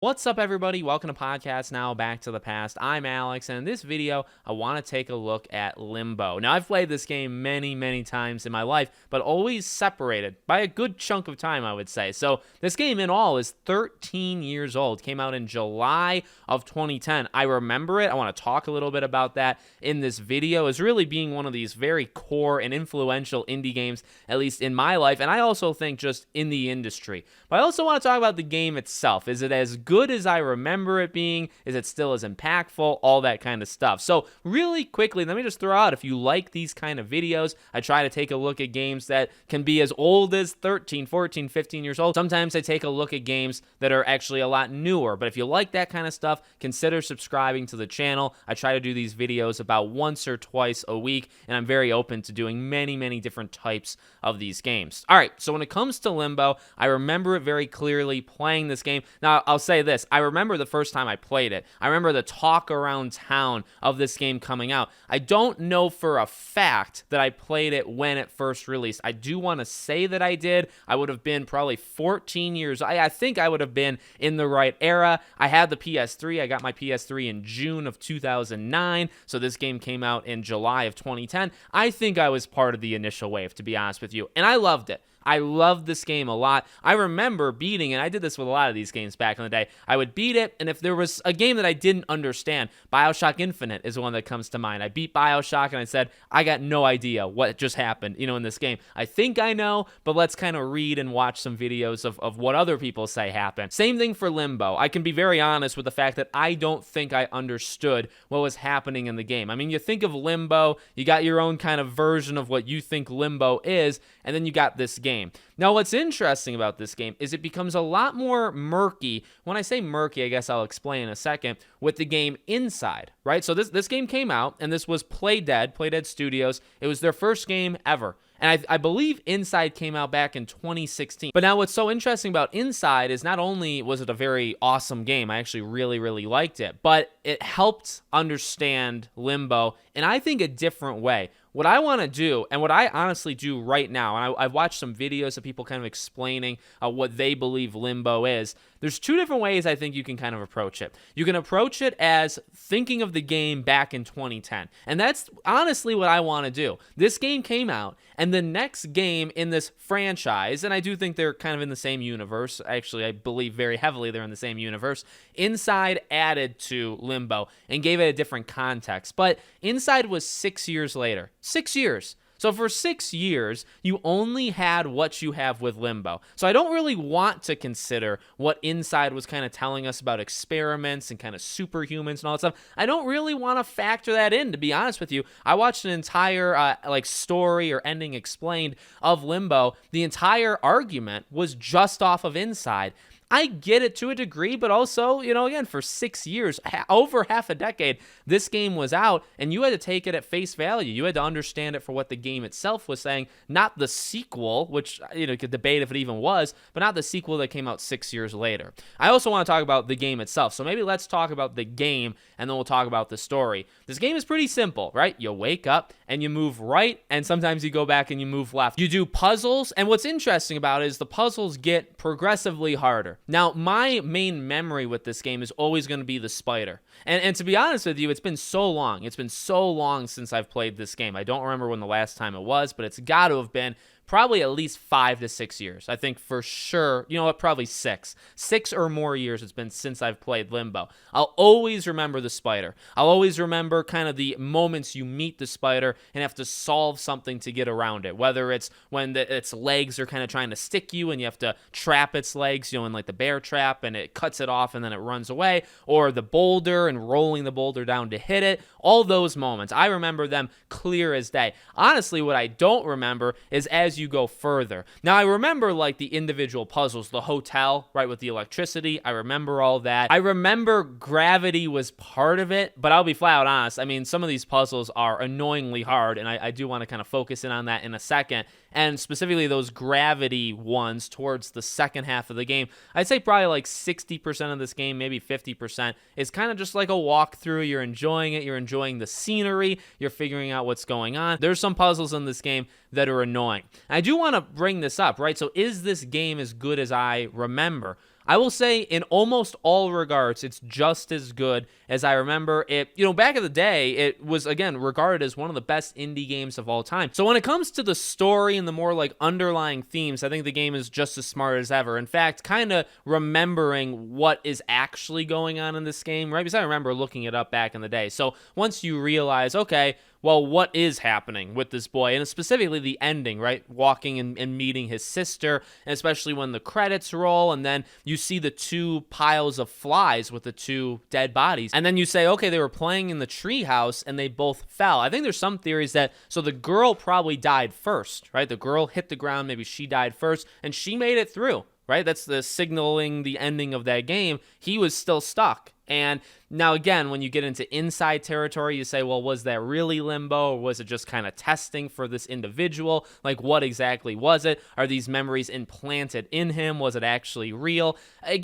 What's up, everybody? Welcome to Podcast Now, Back to the Past. I'm Alex, and in this video, I want to take a look at Limbo. Now, I've played this game many times in my life, but always separated by a good chunk of time, I would say. So this game in all is 13 years old. Came out in July of 2010. I remember it. I want to talk a little bit about that in this video, as really being one of these very core and influential indie games, at least in my life, and I also think just in the industry. But I also want to talk about the game itself. Is it as good as I remember it being? Is it still as impactful? All that kind of stuff. So really quickly, let me just throw out, if you like these kind of videos, I try to take a look at games that can be as old as 13, 14, 15 years old. Sometimes I take a look at games that are actually a lot newer. But if you like that kind of stuff, consider subscribing to the channel. I try to do these videos about once or twice a week, and I'm very open to doing many different types of these games. All right, so when it comes to Limbo, I remember it very clearly playing this game. Now, I'll say this. I remember the first time I played it. I remember the talk around town of this game coming out. I don't know for a fact that I played it when it first released. I do want to say that I did. I would have been probably 14 years. I think I would have been in the right era. I had the PS3. I got my PS3 in June of 2009, so this game came out in July of 2010. I think I was part of the initial wave, to be honest with you, and I loved it. I loved this game a lot. I remember beating it. I did this with a lot of these games back in the day. I would beat it, and if there was a game that I didn't understand, BioShock Infinite is one that comes to mind. I beat BioShock, and I said, I got no idea what just happened, in this game. I think I know, but let's kind of read and watch some videos of what other people say happened. Same thing for Limbo. I can be very honest with the fact that I don't think I understood what was happening in the game. I mean, you think of Limbo, you got your own kind of version of what you think Limbo is, and then you got this game. Now, what's interesting about this game is it becomes a lot more murky. When I say murky, I guess I'll explain in a second, with the game Inside, right? So this game came out, and this was Playdead Studios. It was their first game ever. And I believe Inside came out back in 2016. But now what's so interesting about Inside is not only was it a very awesome game, I actually really liked it, but it helped understand Limbo in, I think, a different way. What I want to do, and what I honestly do right now, and I've watched some videos of people kind of explaining what they believe Limbo is. There's two different ways I think you can kind of approach it. You can approach it as thinking of the game back in 2010. And that's honestly what I want to do. This game came out, and the next game in this franchise, and I do think they're kind of in the same universe. Actually, I believe very heavily they're in the same universe. Inside added to Limbo and gave it a different context. But Inside was 6 years later. 6 years. So for 6 years, you only had what you have with Limbo. So I don't really want to consider what Inside was kind of telling us about experiments and kind of superhumans and all that stuff. I don't really want to factor that in, to be honest with you. I watched an entire story or ending explained of Limbo. The entire argument was just off of Inside. I get it to a degree, but also, again, for 6 years, over half a decade, this game was out, and you had to take it at face value. You had to understand it for what the game itself was saying, not the sequel, which, you could debate if it even was, but not the sequel that came out 6 years later. I also want to talk about the game itself, so maybe let's talk about the game, and then we'll talk about the story. This game is pretty simple, right? You wake up, and you move right, and sometimes you go back and you move left. You do puzzles, and what's interesting about it is the puzzles get progressively harder. Now, my main memory with this game is always going to be the spider. And to be honest with you, it's been so long. It's been so long since I've played this game. I don't remember when the last time it was, but it's got to have been probably at least 5 to 6 years. I think for sure, probably 6. 6 or more years it's been since I've played Limbo. I'll always remember the spider. I'll always remember kind of the moments you meet the spider and have to solve something to get around it, whether it's when its legs are kind of trying to stick you and you have to trap its legs, in like the bear trap, and it cuts it off and then it runs away, or the boulder and rolling the boulder down to hit it. All those moments, I remember them clear as day. Honestly, what I don't remember is as you go further. Now, I remember like the individual puzzles, the hotel, right, with the electricity. I remember all that. I remember gravity was part of it, but I'll be flat out honest. I mean, some of these puzzles are annoyingly hard, and I do want to kind of focus in on that in a second. And specifically those gravity ones towards the second half of the game. I'd say probably like 60% of this game, maybe 50%, is kind of just like a walkthrough. You're enjoying it. You're enjoying the scenery. You're figuring out what's going on. There's some puzzles in this game that are annoying. I do want to bring this up, right? So is this game as good as I remember? I will say in almost all regards, it's just as good as I remember it. Back in the day, it was, again, regarded as one of the best indie games of all time. So when it comes to the story and the more like underlying themes, I think the game is just as smart as ever. In fact, kind of remembering what is actually going on in this game, right? Because I remember looking it up back in the day. So once you realize, okay, well, what is happening with this boy? And specifically the ending, right? Walking and meeting his sister, and especially when the credits roll, and then you see the two piles of flies with the two dead bodies. And then you say, okay, they were playing in the treehouse and they both fell. I think there's some theories that, so the girl probably died first, right? The girl hit the ground, maybe she died first, and she made it through, right? That's the signaling the ending of that game. He was still stuck. And now, again, when you get into inside territory, you say, well, was that really Limbo, or was it just kind of testing for this individual? Like, what exactly was it? Are these memories implanted in him? Was it actually real? I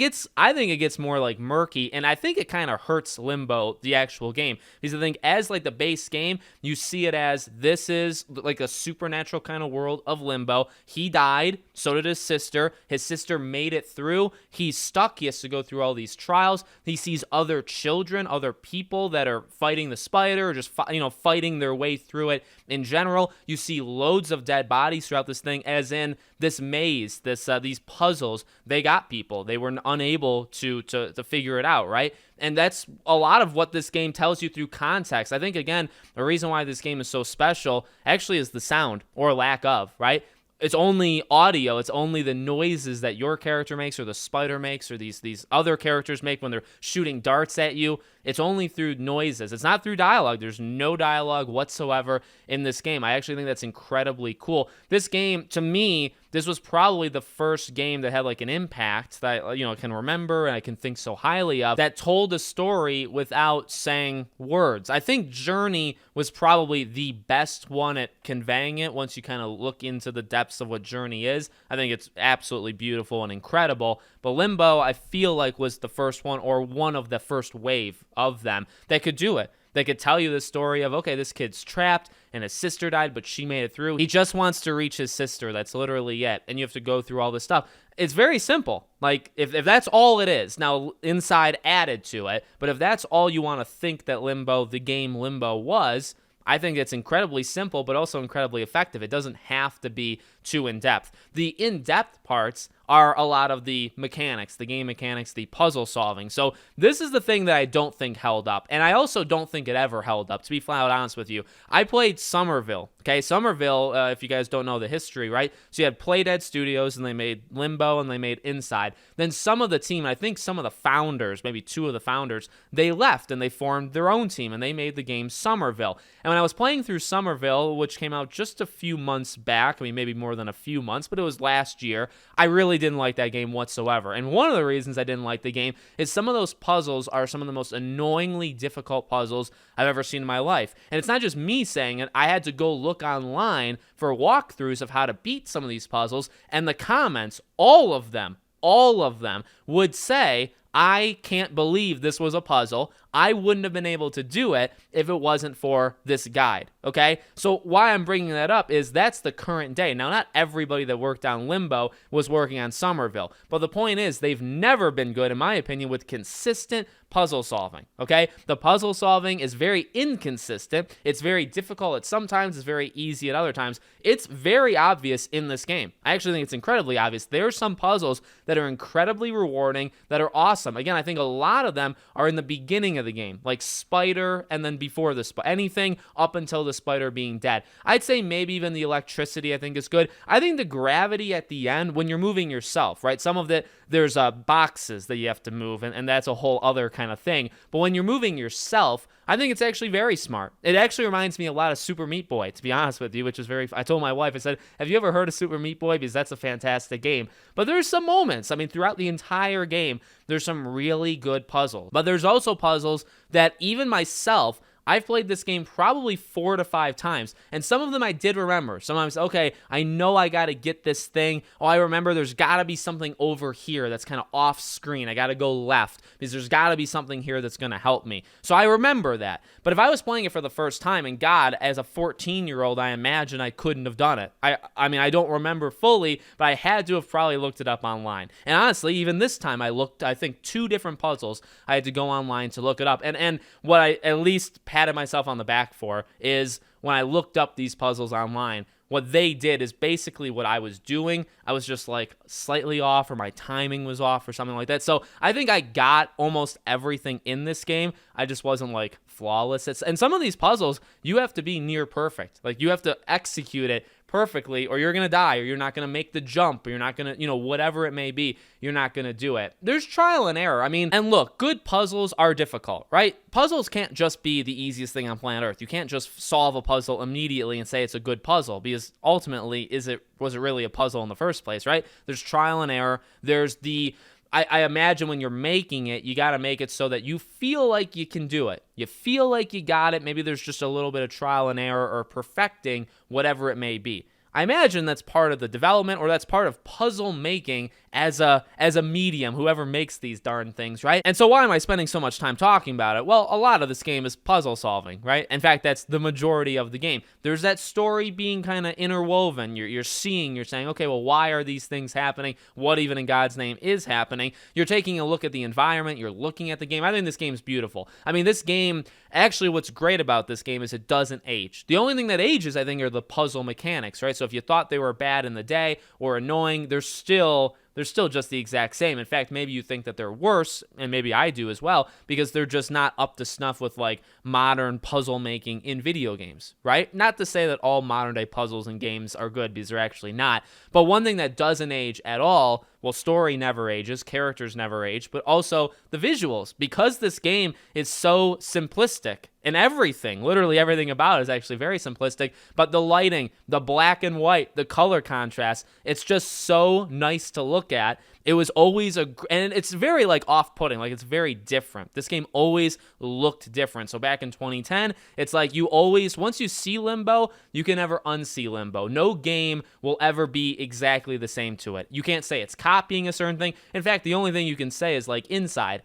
think it gets more like murky, and I think it kind of hurts Limbo, the actual game, because I think as like the base game, you see it as this is like a supernatural kind of world of Limbo. He died, so did his sister. His sister made it through. He's stuck. He has to go through all these trials. He sees other children, other people that are fighting the spider, or just fighting their way through it in general. You see loads of dead bodies throughout this thing, as in this maze, these puzzles. They got people. They were unable to figure it out, right? And that's a lot of what this game tells you through context. I think, again, the reason why this game is so special actually is the sound, or lack of, right? It's only audio. It's only the noises that your character makes, or the spider makes, or these other characters make when they're shooting darts at you. It's only through noises. It's not through dialogue. There's no dialogue whatsoever in this game. I actually think that's incredibly cool. This game, to me, this was probably the first game that had like an impact that I can remember and I can think so highly of, that told a story without saying words. I think Journey was probably the best one at conveying it. Once you kind of look into the depths of what Journey is, I think it's absolutely beautiful and incredible. But Limbo, I feel like, was the first one, or one of the first wave of them that could do it. They could tell you the story of, okay, this kid's trapped and his sister died, but she made it through. He just wants to reach his sister. That's literally it. And you have to go through all this stuff. It's very simple. Like, if that's all it is, now inside added to it, but if that's all you want to think that Limbo, the game Limbo, was, I think it's incredibly simple, but also incredibly effective. It doesn't have to be too in-depth. The in-depth parts are a lot of the mechanics, the game mechanics, the puzzle solving. So this is the thing that I don't think held up, and I also don't think it ever held up, to be flat out honest with you. I played Somerville, okay? Somerville, if you guys don't know the history, right? So you had Playdead Studios, and they made Limbo, and they made Inside. Then some of the team, I think some of the founders, maybe two of the founders, they left, and they formed their own team, and they made the game Somerville. And when I was playing through Somerville, which came out just a few months back, I mean, maybe more than a few months, but it was last year, I really didn't like that game whatsoever. And one of the reasons I didn't like the game is some of those puzzles are some of the most annoyingly difficult puzzles I've ever seen in my life. And it's not just me saying it. I had to go look online for walkthroughs of how to beat some of these puzzles, and the comments, all of them would say, I can't believe this was a puzzle. I wouldn't have been able to do it if it wasn't for this guide, okay? So why I'm bringing that up is that's the current day. Now, not everybody that worked on Limbo was working on Somerville, but the point is they've never been good, in my opinion, with consistent puzzle solving, okay? The puzzle solving is very inconsistent. It's very difficult at some times. It's very easy at other times. It's very obvious in this game. I actually think it's incredibly obvious. There are some puzzles that are incredibly rewarding, that are awesome. Again, I think a lot of them are in the beginning of the game, like Spider, and then before the Spider, anything up until the Spider being dead. I'd say maybe even the electricity I think is good. I think the gravity at the end, when you're moving yourself, right? Some of it, there's boxes that you have to move, and that's a whole other kind of thing. But when you're moving yourself, I think it's actually very smart. It actually reminds me a lot of Super Meat Boy, to be honest with you, which is I told my wife, I said, have you ever heard of Super Meat Boy? Because that's a fantastic game. But there's some moments, I mean, throughout the entire game, there's some really good puzzles. But there's also puzzles that even myself, I've played this game probably 4 to 5 times, and some of them I did remember. Sometimes, okay, I know I got to get this thing. Oh, I remember there's got to be something over here that's kind of off screen. I got to go left because there's got to be something here that's going to help me. So I remember that. But if I was playing it for the first time, and God, as a 14-year-old, I imagine I couldn't have done it. I mean, I don't remember fully, but I had to have probably looked it up online. And honestly, even this time I looked, I think, 2 different puzzles. I had to go online to look it up. And what I at least patted myself on the back for is when I looked up these puzzles online, what they did is basically what I was doing. I was just like slightly off, or my timing was off or something like that. So I think I got almost everything in this game. I just wasn't like flawless. And some of these puzzles, you have to be near perfect. Like you have to execute it perfectly, or you're going to die, or you're not going to make the jump, or you're not going to, whatever it may be, you're not going to do it. There's trial and error. I mean, and look, good puzzles are difficult, right? Puzzles can't just be the easiest thing on planet Earth. You can't just solve a puzzle immediately and say it's a good puzzle, because ultimately, was it really a puzzle in the first place, right? There's trial and error. There's I imagine when you're making it, you got to make it so that you feel like you can do it. You feel like you got it. Maybe there's just a little bit of trial and error or perfecting, whatever it may be. I imagine that's part of the development, or that's part of puzzle making as a medium, whoever makes these darn things, right? And so why am I spending so much time talking about it? Well, a lot of this game is puzzle solving, right? In fact, that's the majority of the game. There's that story being kind of interwoven. You're saying, okay, well, why are these things happening? What even in God's name is happening? You're taking a look at the environment. You're looking at the game. I think this game's beautiful. I mean, this game, actually what's great about this game is it doesn't age. The only thing that ages, I think, are the puzzle mechanics, right? So if you thought they were bad in the day or annoying, they're still just the exact same. In fact, maybe you think that they're worse, and maybe I do as well, because they're just not up to snuff with like modern puzzle making in video games, right? Not to say that all modern day puzzles and games are good, because they're actually not. But one thing that doesn't age at all, well, story never ages, characters never age, but also the visuals. Because this game is so simplistic, and everything, literally everything about it is actually very simplistic, but the lighting, the black and white, the color contrast, it's just so nice to look at. It was always and it's very like off-putting, like it's very different. This game always looked different. So back in 2010, it's like you always, once you see Limbo, you can never unsee Limbo. No game will ever be exactly the same to it. You can't say it's copying a certain thing. In fact, the only thing you can say is like Inside,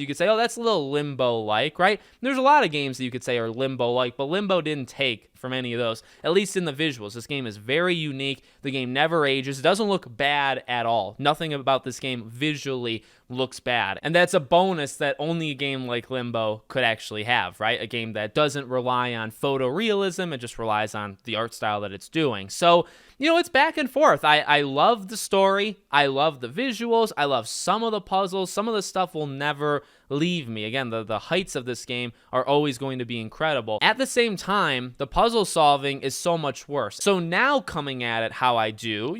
you could say, oh, that's a little Limbo-like, right? There's a lot of games that you could say are Limbo-like, but Limbo didn't take from any of those, at least in the visuals. This game is very unique. The game never ages. It doesn't look bad at all. Nothing about this game visually looks bad. And that's a bonus that only a game like Limbo could actually have, right? A game that doesn't rely on photorealism. It just relies on the art style that it's doing. So, it's back and forth. I love the story. I love the visuals. I love some of the puzzles. Some of the stuff will never leave me. Again, the heights of this game are always going to be incredible. At the same time, the puzzle solving is so much worse. So now coming at it how I do,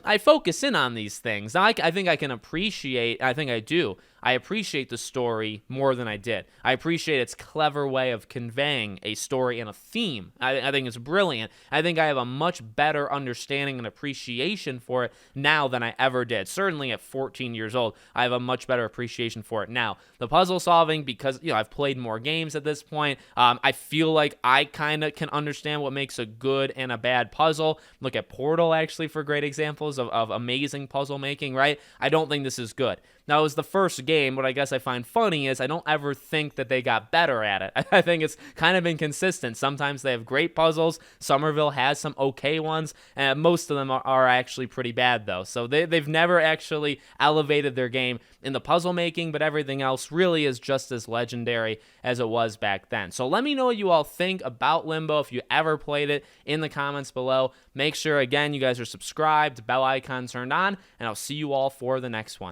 I focus in on these things. Now, I think I can appreciate, I think I do. I appreciate the story more than I did. I appreciate its clever way of conveying a story and a theme. I think it's brilliant. I think I have a much better understanding and appreciation for it now than I ever did. Certainly at 14 years old, I have a much better appreciation for it now. The puzzle solving, because I've played more games at this point, I feel like I kind of can understand what makes a good and a bad puzzle. Look at Portal, actually, for great examples of amazing puzzle making, right? I don't think this is good. Now, it was the first game. What I guess I find funny is I don't ever think that they got better at it. I think it's kind of inconsistent. Sometimes they have great puzzles. Somerville has some okay ones, and most of them are actually pretty bad, though. So they've never actually elevated their game in the puzzle making, but everything else really is just as legendary as it was back then. So let me know what you all think about Limbo, if you ever played it, in the comments below. Make sure, again, you guys are subscribed, bell icon turned on, and I'll see you all for the next one.